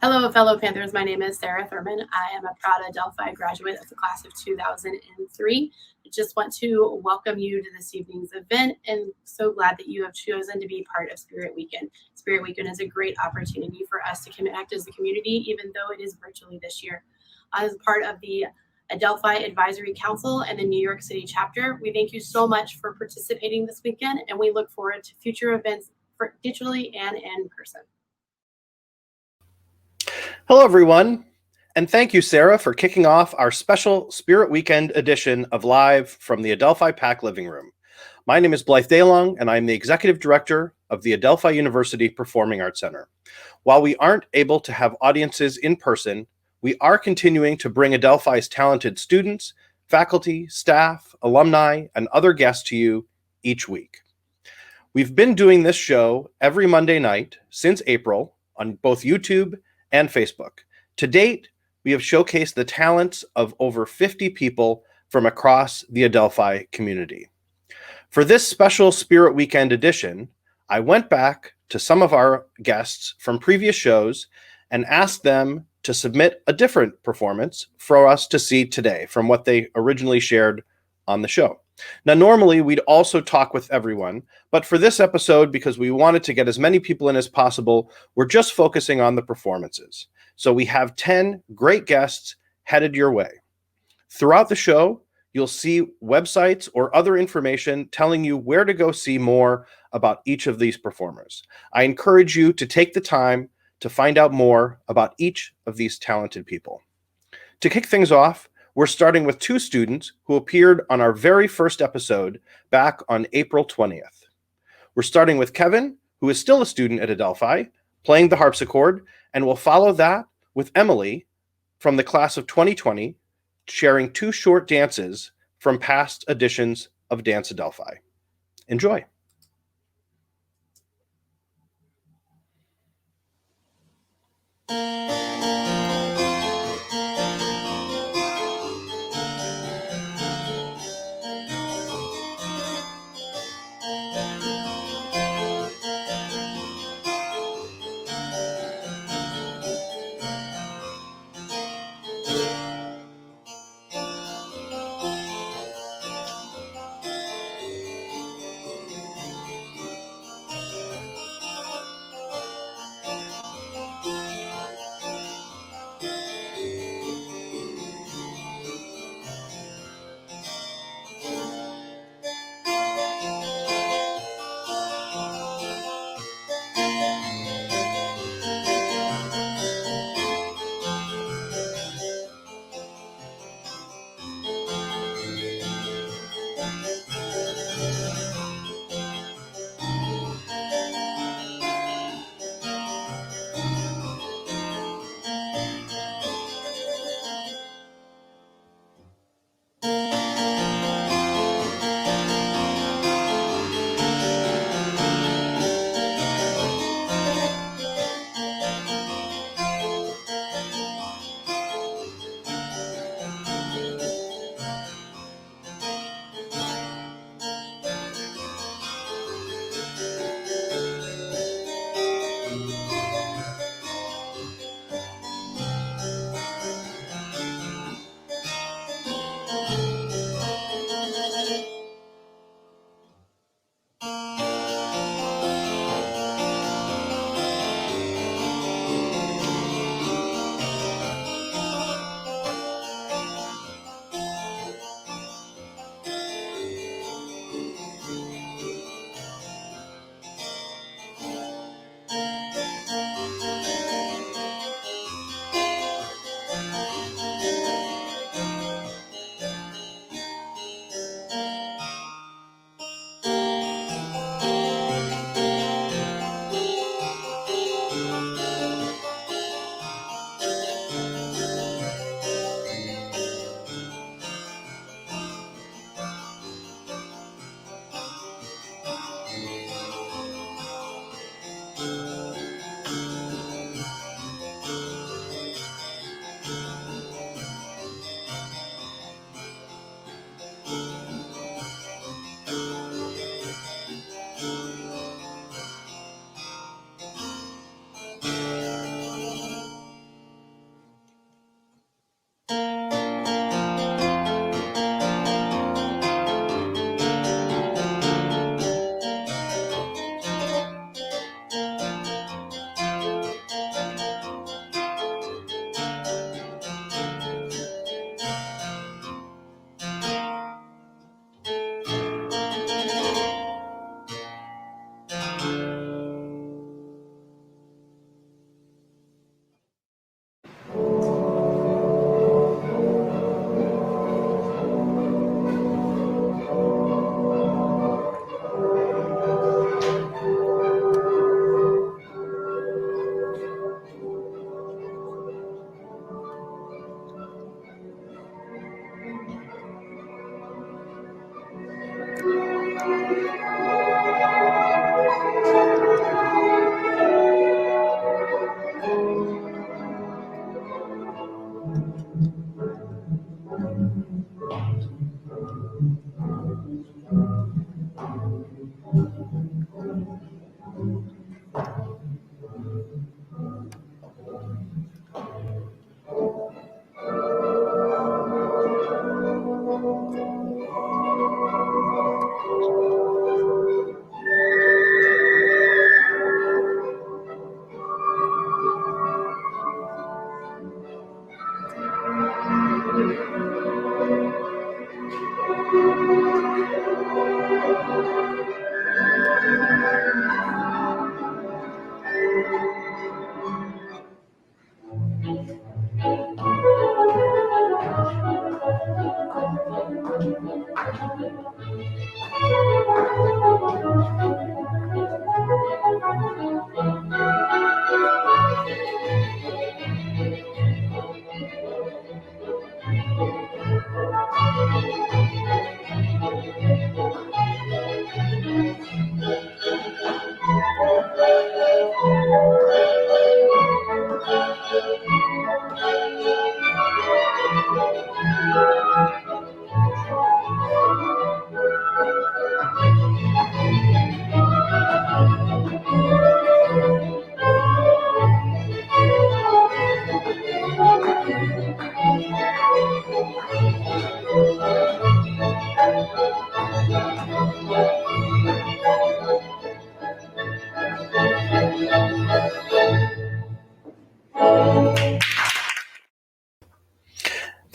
Hello, fellow Panthers. My name is Sarah Thurman. I am a proud Adelphi graduate of the class of 2003. I just want to welcome you to this evening's event and so glad that you have chosen to be part of Spirit Weekend. Spirit Weekend is a great opportunity for us to connect as a community, even though it is virtually this year. As part of the Adelphi Advisory Council and the New York City chapter, we thank you so much for participating this weekend, and we look forward to future events digitally and in person. Hello, everyone, and thank you, Sarah, for kicking off our special Spirit Weekend edition of Live from the Adelphi PAC Living Room. My name is Blyth Daylong, and I'm the Executive Director of the Adelphi University Performing Arts Center. While we aren't able to have audiences in person, we are continuing to bring Adelphi's talented students, faculty, staff, alumni, and other guests to you each week. We've been doing this show every Monday night since April on both YouTube and Facebook. To date, we have showcased the talents of over 50 people from across the Adelphi community. For this special Spirit Weekend edition, I went back to some of our guests from previous shows and asked them to submit a different performance for us to see today from what they originally shared on the show. Now, normally we'd also talk with everyone, but for this episode, because we wanted to get as many people in as possible, we're just focusing on the performances. So we have 10 great guests headed your way. Throughout the show, you'll see websites or other information telling you where to go see more about each of these performers. I encourage you to take the time to find out more about each of these talented people. To kick things off, we're starting with two students who appeared on our very first episode back on April 20th. We're starting with Kevin, who is still a student at Adelphi, playing the harpsichord, and we'll follow that with Emily from the class of 2020, sharing two short dances from past editions of Dance Adelphi. Enjoy.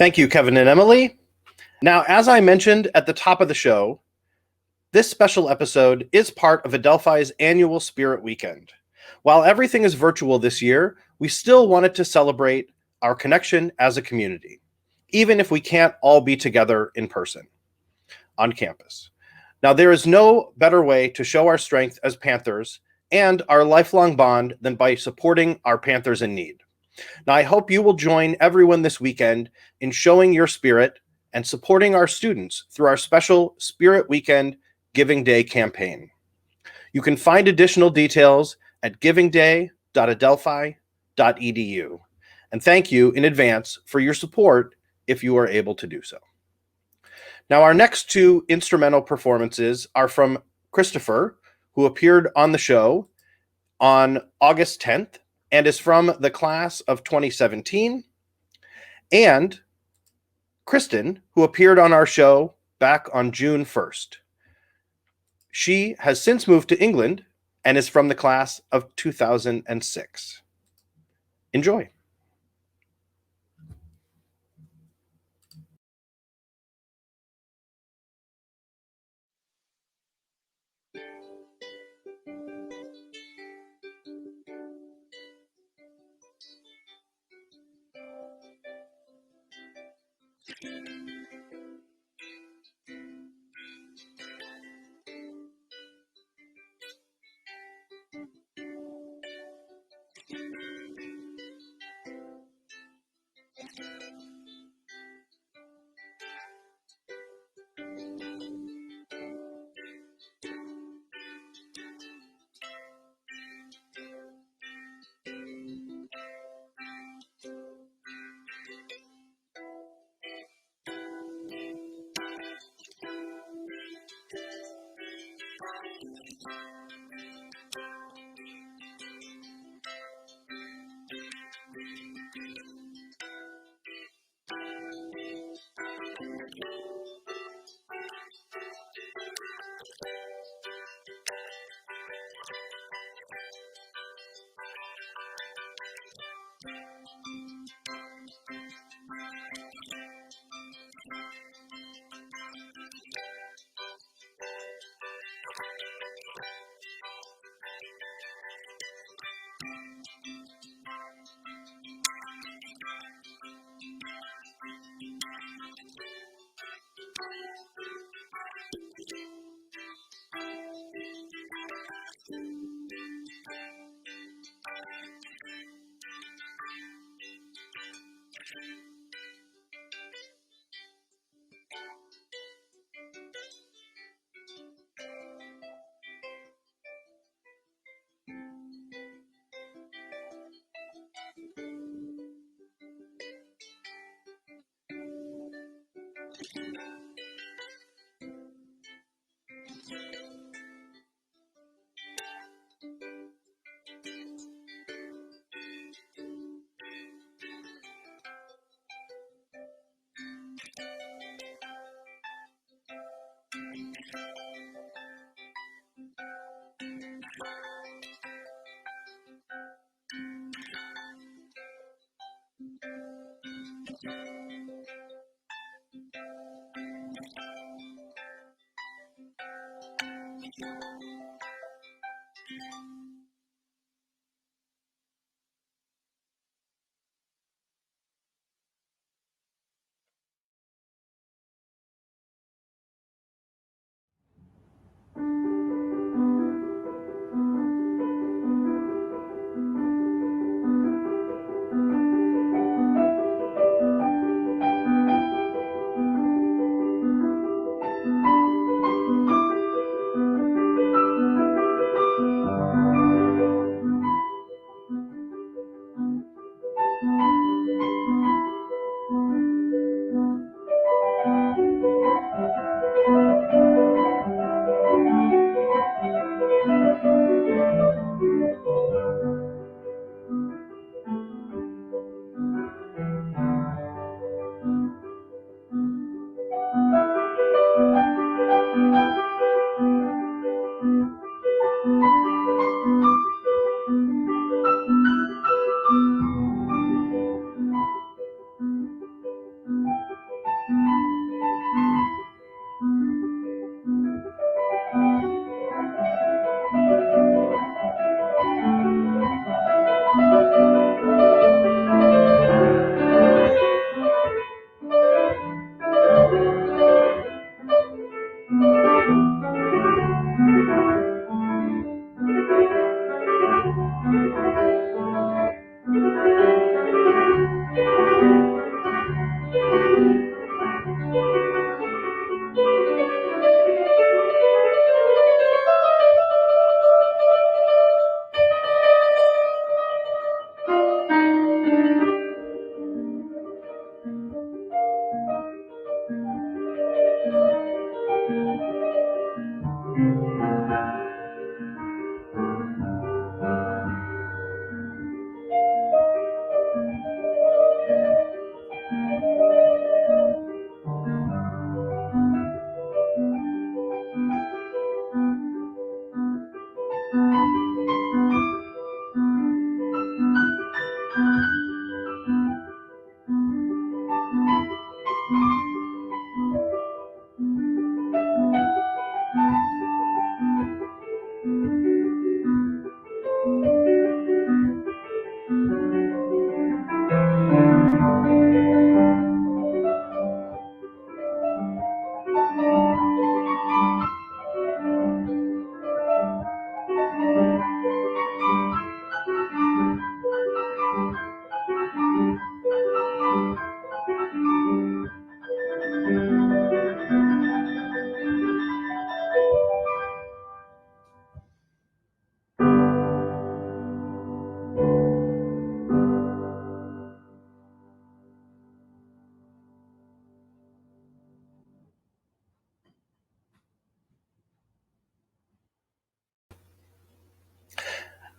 Thank you, Kevin and Emily. Now, as I mentioned at the top of the show, this special episode is part of Adelphi's annual Spirit Weekend. While everything is virtual this year, we still wanted to celebrate our connection as a community, even if we can't all be together in person on campus. Now, there is no better way to show our strength as Panthers and our lifelong bond than by supporting our Panthers in need. Now, I hope you will join everyone this weekend in showing your spirit and supporting our students through our special Spirit Weekend Giving Day campaign. You can find additional details at givingday.adelphi.edu. And thank you in advance for your support if you are able to do so. Now, our next two instrumental performances are from Christopher, who appeared on the show on August 10th and is from the class of 2017, and Kristen, who appeared on our show back on June 1st. She has since moved to England and is from the class of 2006. Enjoy.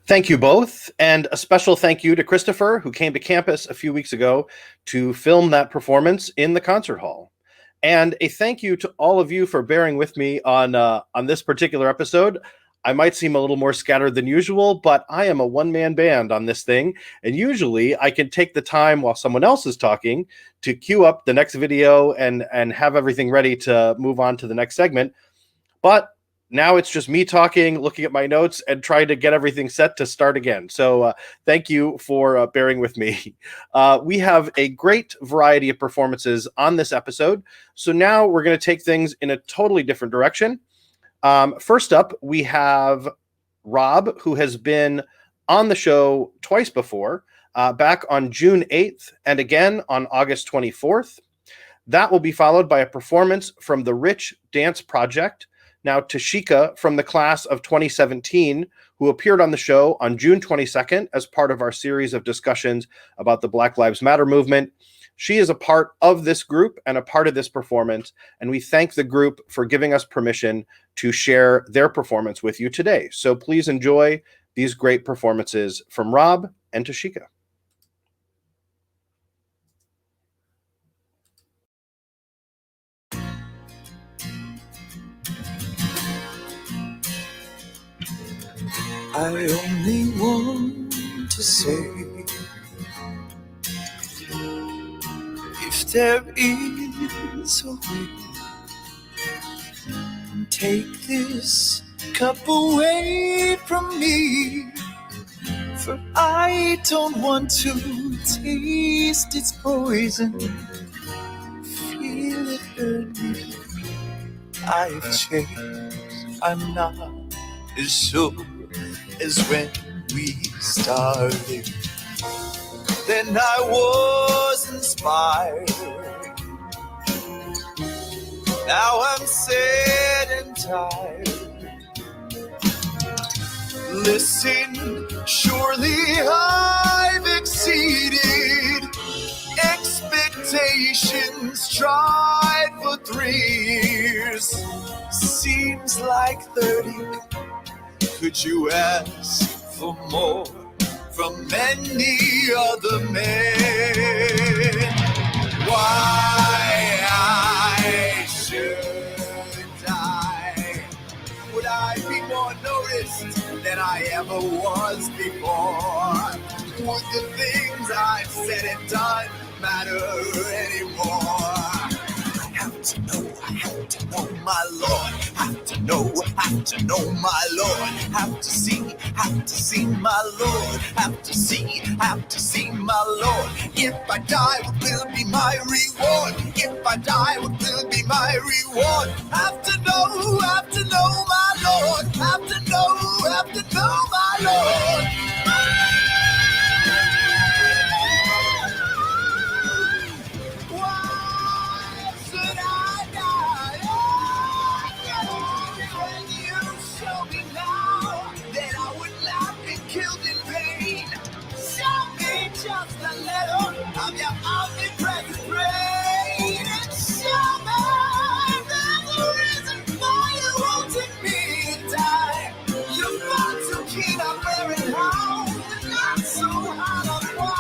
Thank you both, and a special thank you to Christopher, who came to campus a few weeks ago to film that performance in the concert hall. And a thank you to all of you for bearing with me on this particular episode. I might seem a little more scattered than usual, but I am a one-man band on this thing, and usually I can take the time while someone else is talking to queue up the next video and have everything ready to move on to the next segment. But now it's just me talking, looking at my notes, and trying to get everything set to start again. So thank you for bearing with me. We have a great variety of performances on this episode. So now we're going to take things in a totally different direction. First up, we have Rob, who has been on the show twice before, back on June 8th and again on August 24th. That will be followed by a performance from the Rich Dance Project. Now, Tashika from the class of 2017, who appeared on the show on June 22nd as part of our series of discussions about the Black Lives Matter movement. She is a part of this group and a part of this performance, and we thank the group for giving us permission to share their performance with you today. So please enjoy these great performances from Rob and Tashika. I only want to say, if there is a way, take this cup away from me, for I don't want to taste its poison, feel it hurt me. I've changed, I'm not as sure as when we started. Then I was inspired. Now I'm sad and tired. Listen, surely I've exceeded expectations. Tried for 3 years, seems like 30. Could you ask for more from any other man? Why should I? Would I be more noticed than I ever was before? Would the things I've said and done matter anymore? I have to know my Lord. Have to know my Lord. Have to see my Lord. Have to see my Lord. If I die, what will be my reward? If I die, what will be my reward? Have to know my Lord. Have to know my Lord. Just a little of your omnipresent rain, and show me there's a reason why you wanted me to die. You're far too keen on wearing out, and not so hard on why.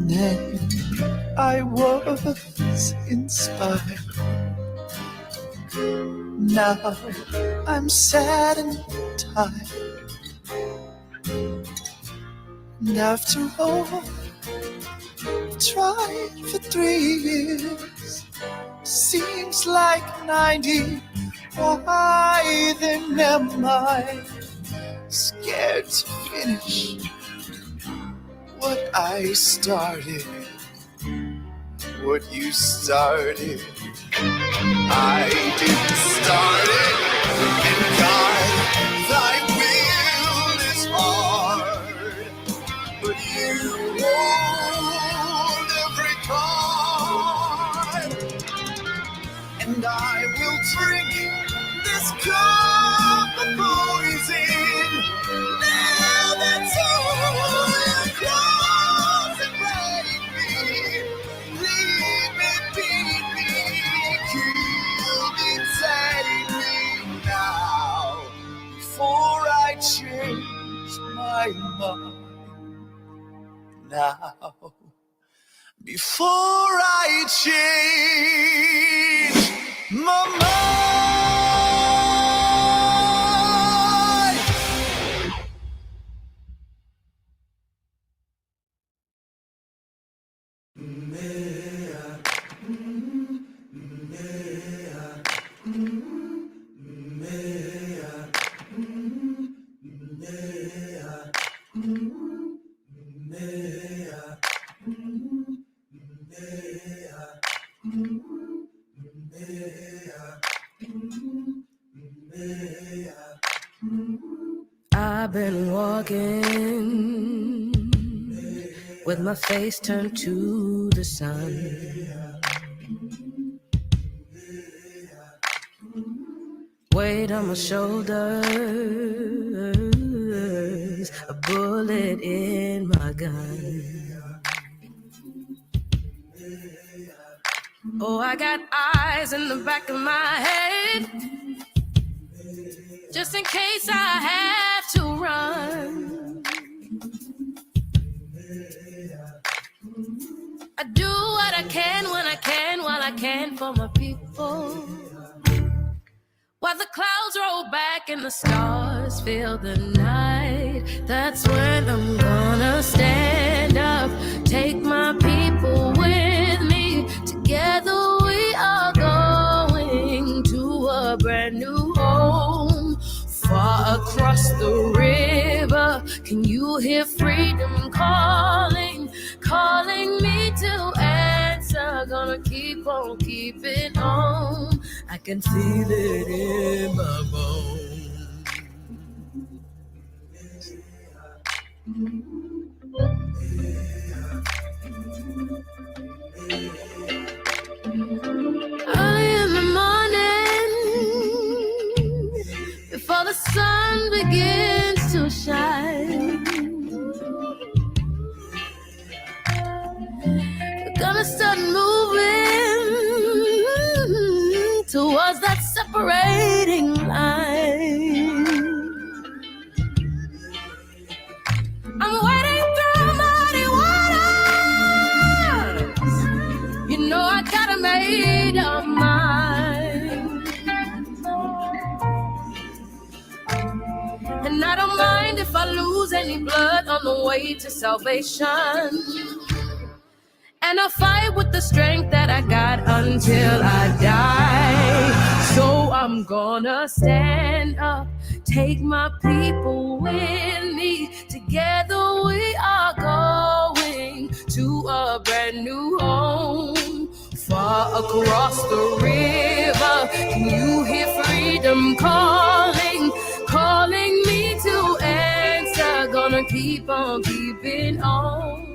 Then I was inspired. Now I'm sad and tired. And after all, tried for 3 years. Seems like 90. Why then am I scared to finish what I started? What you started, I didn't start it. And God, thy will is hard, but you hold every card. And I will drink this cup of poison. Now that's all you're close and break me. Leave me, beat me, kill me, take me now. Before I change my mind. Now. Before I change my mind. I've been walking with my face turned to the sun. Weight on my shoulders, a bullet in my gun. Oh, I got eyes in the back of my head, just in case I have to run. I do what I can when I can, while I can for my people. While the clouds roll back and the stars fill the night, that's when I'm gonna stand up, take my people with me. Together we are going to a brand new home, far across the river. Can you hear freedom calling, calling me to answer? Gonna keep on keeping on. I can feel it in my bones. Early in the morning, before the sun begins to shine, we're gonna start moving towards that separating line. I'm wading through muddy waters. You know I got a made up mind, and I don't mind if I lose any blood on the way to salvation. And I'll fight with the strength that I got until I die. So I'm gonna stand up, take my people with me. Together we are going to a brand new home, far across the river. Can you hear freedom calling, calling me to answer? Gonna keep on keeping on.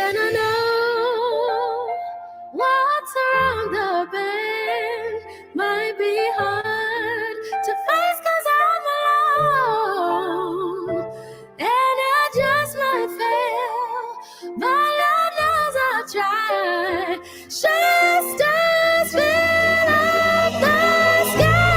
And I know what's around the bend might be hard to face 'cause I'm alone, and I just might fail, but Lord knows I'll try. Just as fill up the sky.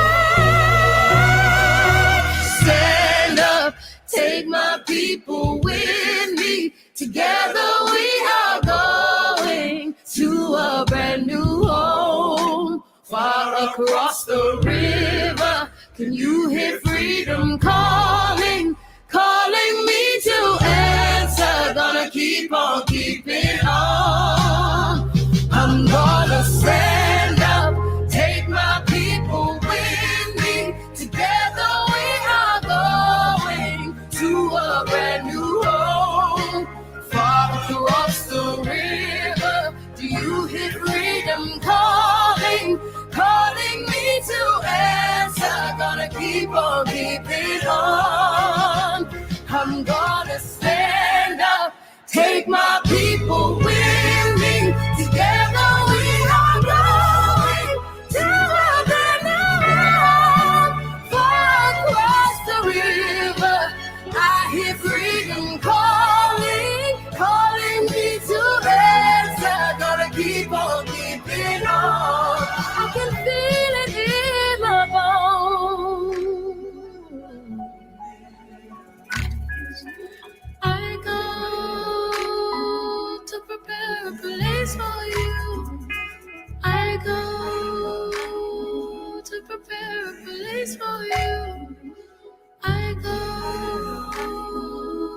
Stand up, take my people with me. Together we are going to a brand new home, far across the river. Can you hear freedom calling, calling me to answer? Gonna keep on keeping on. I'm gonna stand up, take my people with me. Together we are going to a brand new home, far across the river. Do you hear freedom calling, calling me to answer? Gonna keep on keeping on. I'm gonna stand up, take my people with me. Together we are going to a brand new home, far across the river. I hear freedom calling, calling me to answer. Gonna keep on keeping on. I can feel it in my bones. I go to prepare a place for you. I go to prepare a place for you. I go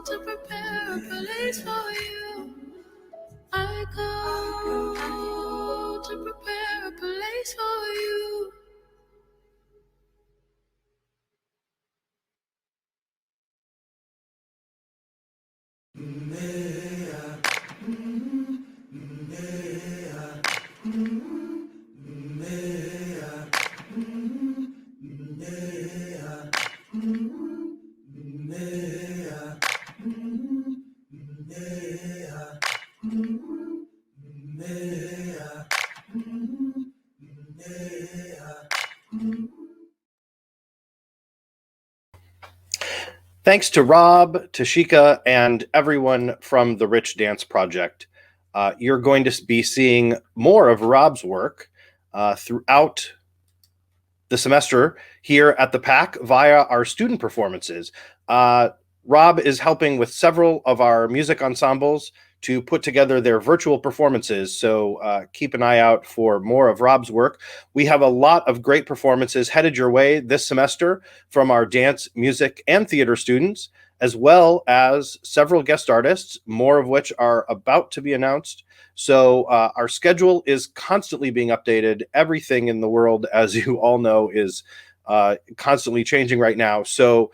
to prepare a place for you. I go to prepare a place for you. Thanks to Rob, Tashika, and everyone from the Rich Dance Project. You're going to be seeing more of Rob's work throughout the semester here at the PAC via our student performances. Rob is helping with several of our music ensembles to put together their virtual performances, so keep an eye out for more of Rob's work. We have a lot of great performances headed your way this semester from our dance, music, and theater students, as well as several guest artists, more of which are about to be announced. So our schedule is constantly being updated. Everything in the world, as you all know, is constantly changing right now. So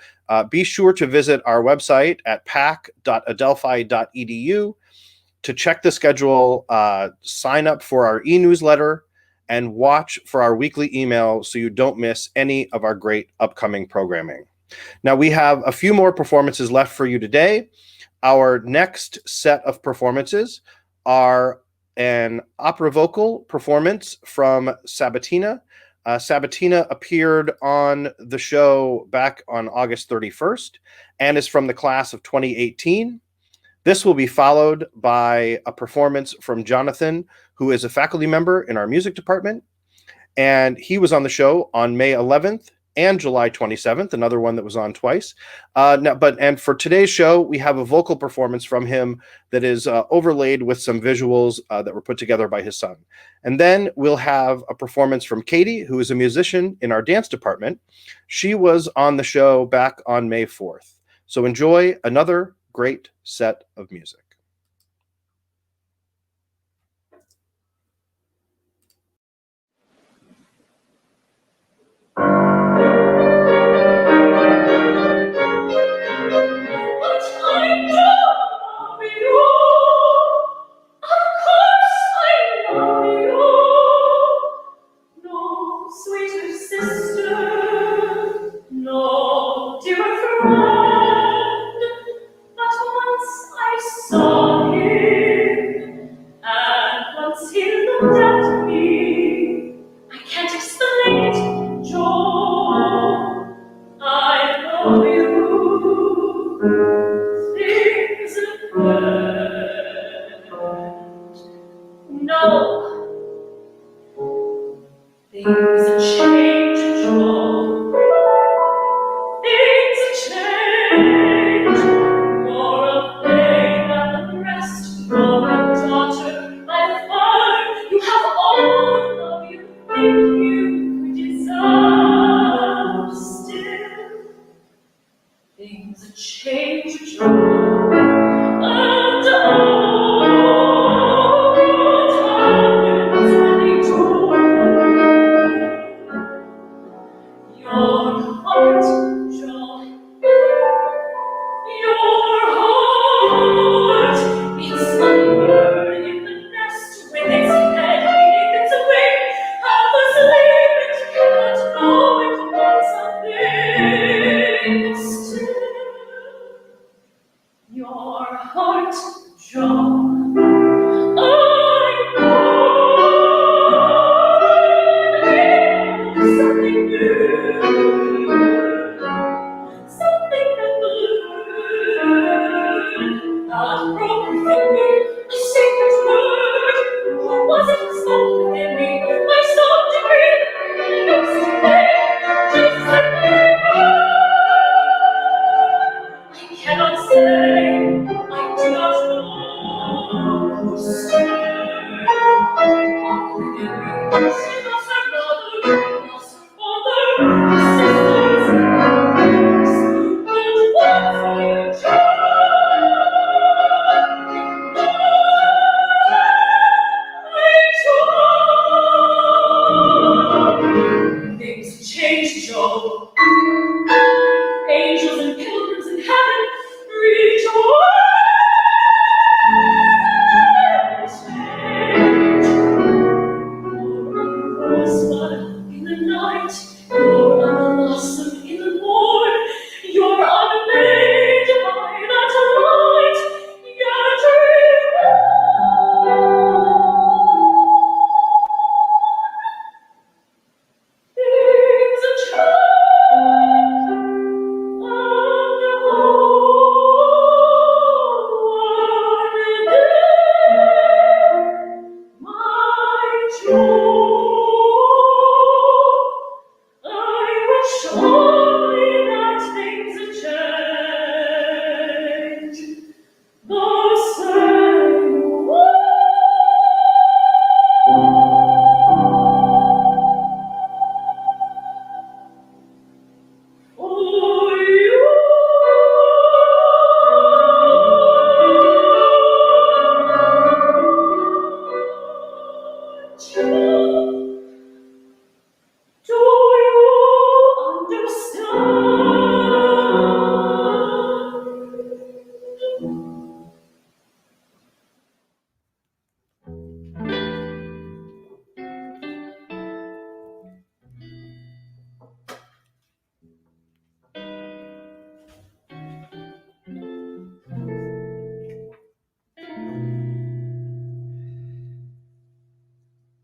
be sure to visit our website at pac.adelphi.edu to check the schedule, sign up for our e-newsletter, and watch for our weekly email so you don't miss any of our great upcoming programming. Now, we have a few more performances left for you today. Our next set of performances are an opera vocal performance from Sabatina. Sabatina appeared on the show back on August 31st and is from the class of 2018. This will be followed by a performance from Jonathan, who is a faculty member in our music department. And he was on the show on May 11th and July 27th, another one that was on twice. And for today's show, we have a vocal performance from him that is overlaid with some visuals that were put together by his son. And then we'll have a performance from Katie, who is a musician in our dance department. She was on the show back on May 4th. So enjoy another great set of music.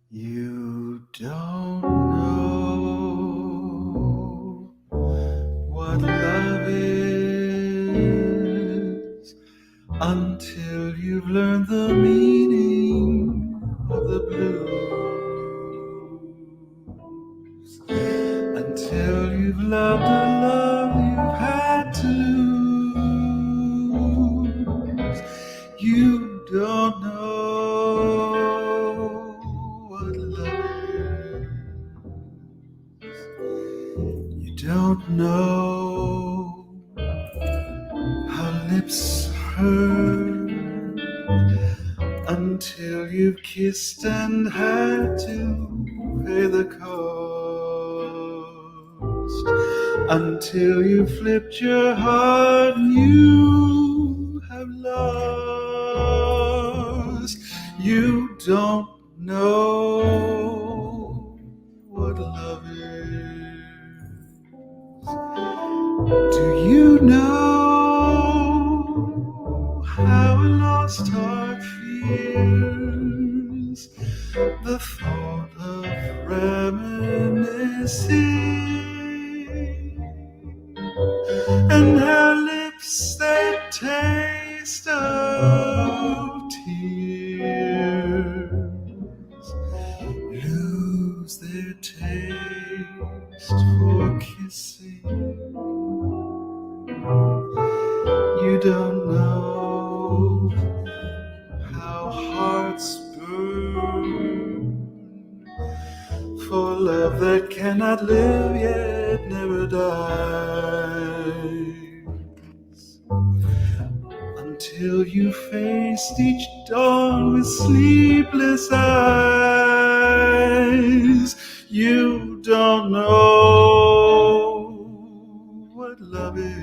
You don't know what love is until you've learned the meaning of the blues, until you've loved a love you've had to lose. You don't know what love is. You don't know how lips hurt until you've kissed and had to pay the cost, until you flipped your heart and you have lost. You don't know what love is. Do you know how a lost heart feels? The thought of reminiscing, and how lips that taste of tears lose their taste for kissing. You don't know how hearts burn for love that cannot live yet never dies, until you faced each dawn with sleepless eyes. You don't know what love is.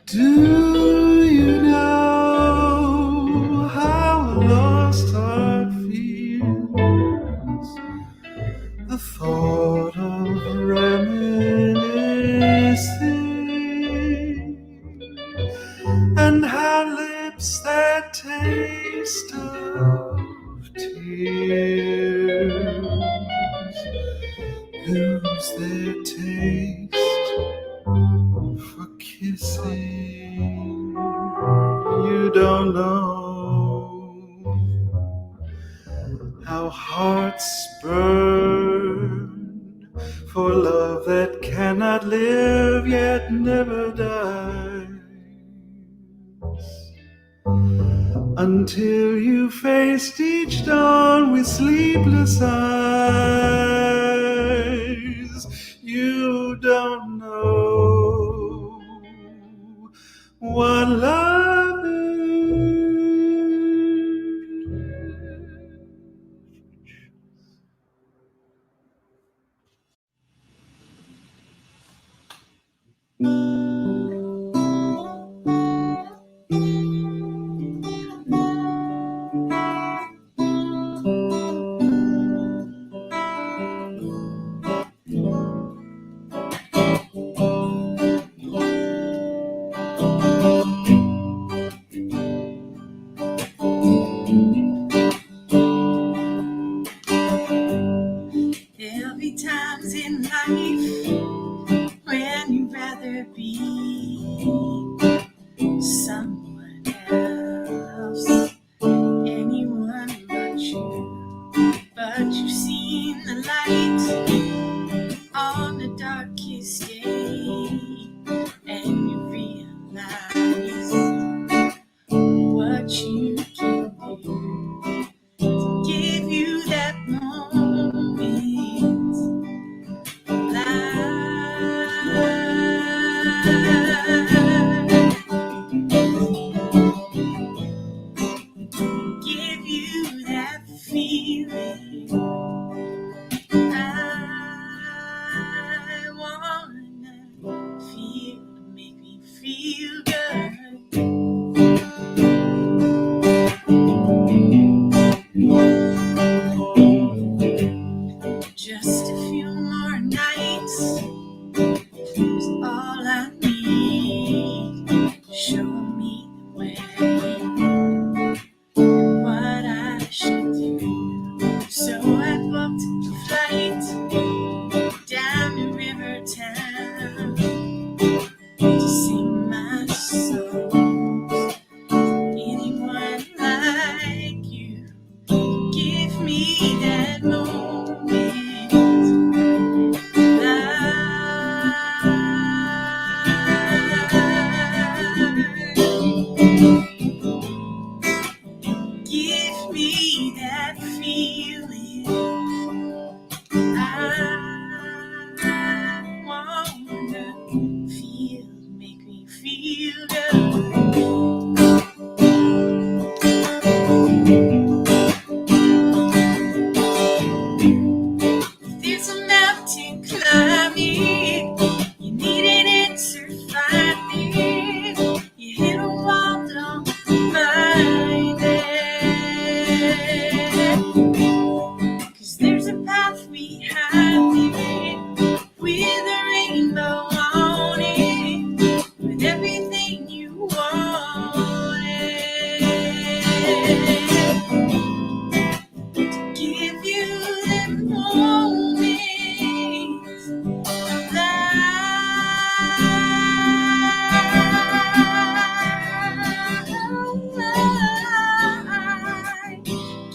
Do you know how a lost heart feels? The thought of reminiscing, and how lips that taste of tears lose their taste for kissing. You don't know how hearts burn for love that cannot live yet never dies. Until you faced each dawn with sleepless eyes, you don't know what love is. There'll be times in life when you'd rather be someone else, anyone but you've seen the light on the darkest day, and you realize what you can do to give you that moment of life, give you that feeling. I wanna feel, make me feel good. Just a few more nights is all I need. Show me the way, what I should do. So I booked a flight down to River Town to sing my songs. Anyone like you, give me that moment. Give me that feeling. I wanna feel, make me feel good. There's a mountain climbing, you need an answer finding. You hit a wall, don't mind it, 'cause there's a path behind it with a rainbow on it, with everything you wanted. Give you that moment of life.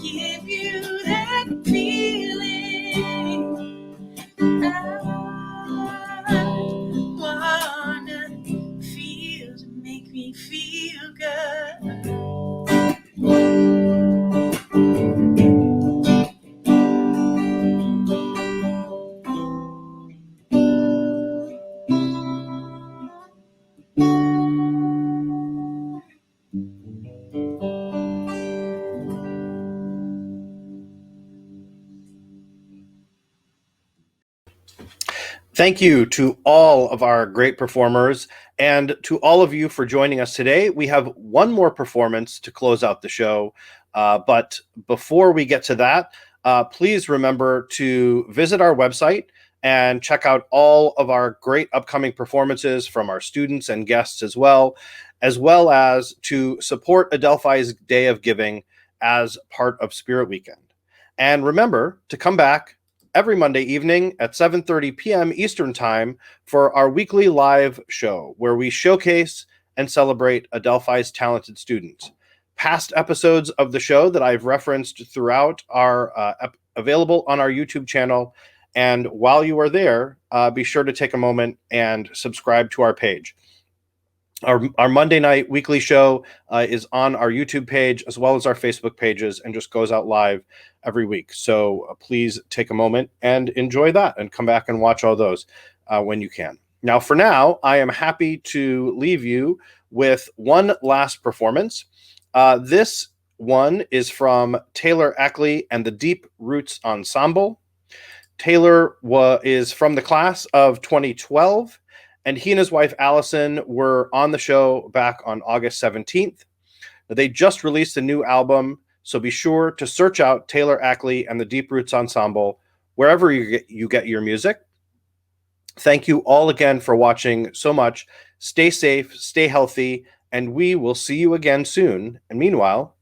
Give you that feeling. I wanna feel, to make me feel good. Thank you to all of our great performers and to all of you for joining us today. We have one more performance to close out the show. But before we get to that, please remember to visit our website and check out all of our great upcoming performances from our students and guests as well as to support Adelphi's Day of Giving as part of Spirit Weekend. And remember to come back every Monday evening at 7:30 p.m. Eastern Time for our weekly live show where we showcase and celebrate Adelphi's talented students. Past episodes of the show that I've referenced throughout are available on our YouTube channel, And while you are there, be sure to take a moment and subscribe to our page. Our Monday night weekly show is on our YouTube page as well as our Facebook pages and just goes out live every week. So please take a moment and enjoy that and come back and watch all those when you can. Now, for now, I am happy to leave you with one last performance. This one is from Taylor Ackley and the Deep Roots Ensemble. Taylor is from the class of 2012. And he and his wife, Allison, were on the show back on August 17th. They just released a new album, so be sure to search out Taylor Ackley and the Deep Roots Ensemble wherever you get your music. Thank you all again for watching so much. Stay safe, stay healthy, and we will see you again soon. And meanwhile,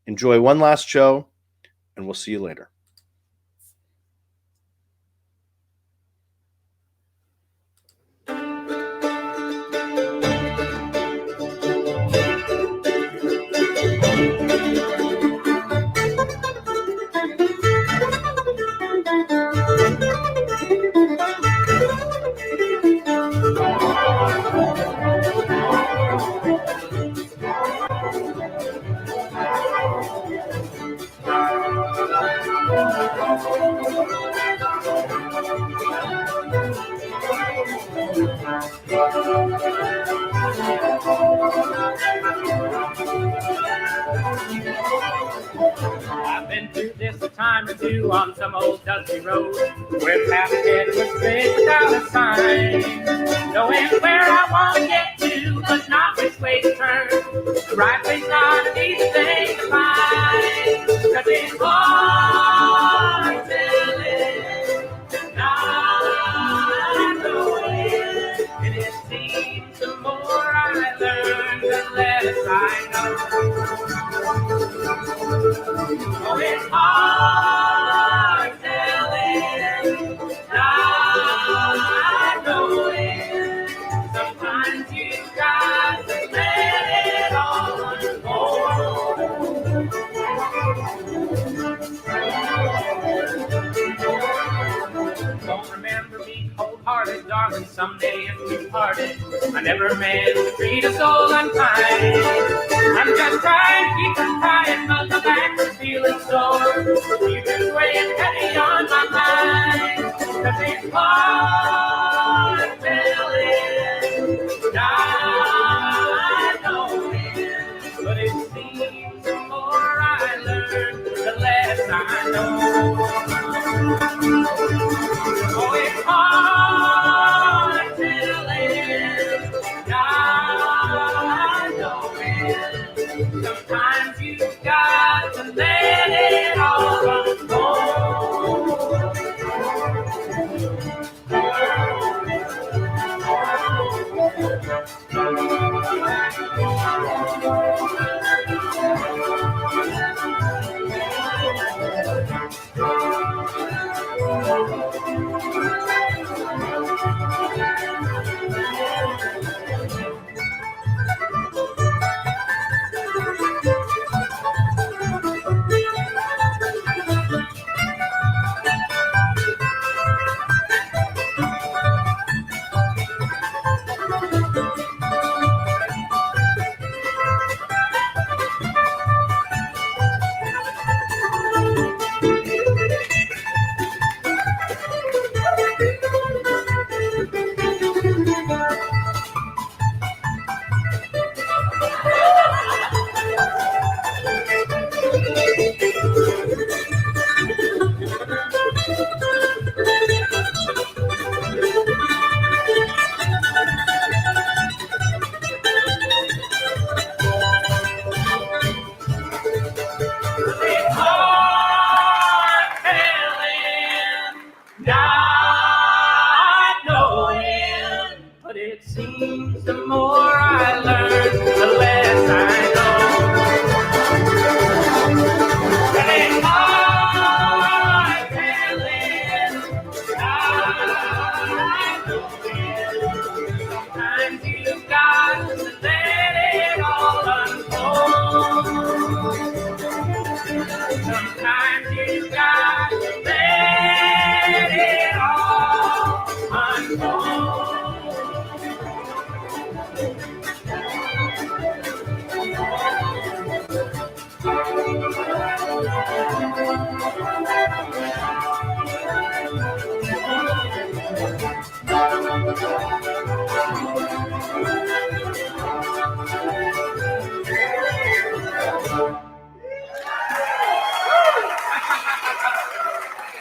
enjoy one last show, and we'll see you later. I've been through this a time or two on some old dusty road where past head was straight without a sign. Knowing where I want to get to, but not which way to turn. The right way's not an easy thing to find. 'Cause it's hard telling, not knowing. And it seems the more I learn, the less I know. Oh, it's hard telling, not knowing. Sometimes you got to let it all unfold. Don't remember me cold-hearted, darling. Someday if we parted, I never meant to treat a soul unkind. I'm just trying to keep from crying, but the back is feeling sore. You've been weighing heavy on my mind. 'Cause it's hard telling, not knowing. But it seems the more I learn, the less I know. Oh, it's hard telling, not knowing. Sometimes you've got to let it all unfold.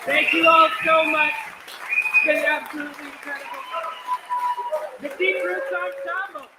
Thank you all so much. It's been absolutely incredible. The Deep Roots Ensemble.